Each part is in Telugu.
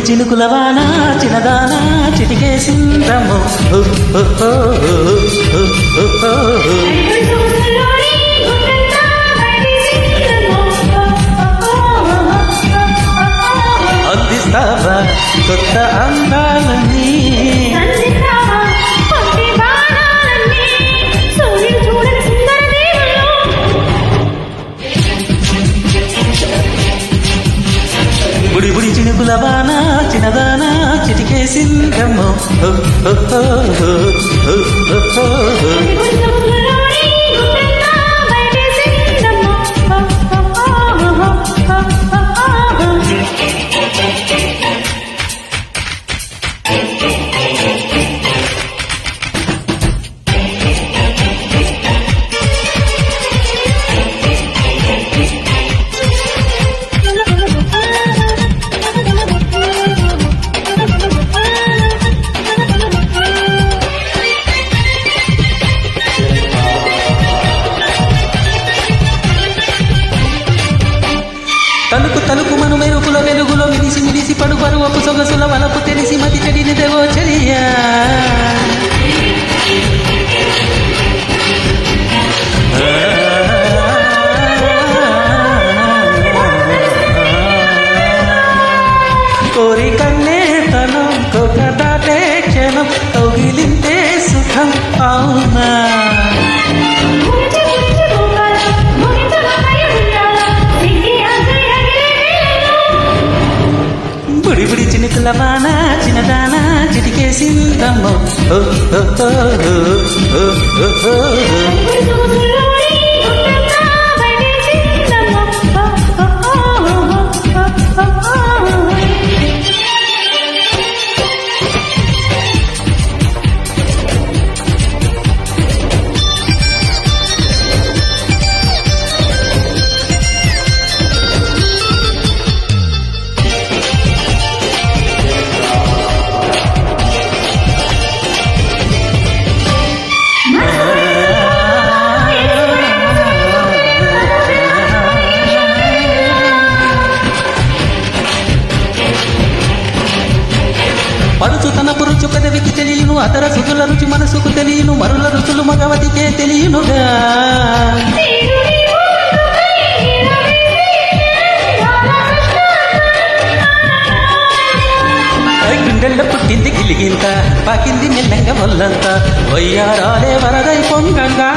చినుకుల వాన చిన్నదానా చిటికేసిందమ్మో అందిస్తావా కొత్త అందాలన్నీ బుడి బుడి చినుకుల వాన చిన్నదానా చిటికేసిందమ్మో తలుపు తలుపు మను మెరుపుల వెలుగులో మిడిసి మిడిసి పడు పరువపు సొగసుల వలపు తెలిసి మతి చెడినిదేవో చెలియా కోరి కన్నే తనం కొక దాటే క్షణం కౌగిలింతే సుఖం అవునా బుడి బుడి చినుకుల వాన చిన్నదానా చిటికేసిందమ్మో పరుచు తన పురుచు పెదవికి తెలియను అతర సుతుల రుచి మనసుకు తెలియను మరుల రుచులు మగవతికే తెలియనుగా గుండెళ్ళ పుట్టింది గిలిగింత పాకింది మెల్లంగా వల్లంతా వయ్యారాలే వరదై పొంగంగా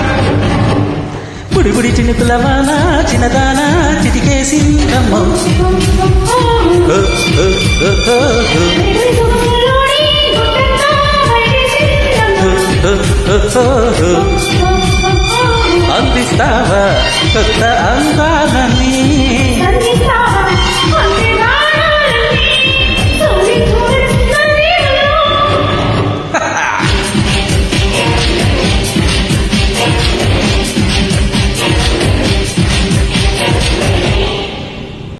బుడి బుడి చినుకుల వాన చిన్నదానా చిటికేసిందమ్మో అందిస్తావా కొత్త అందాలని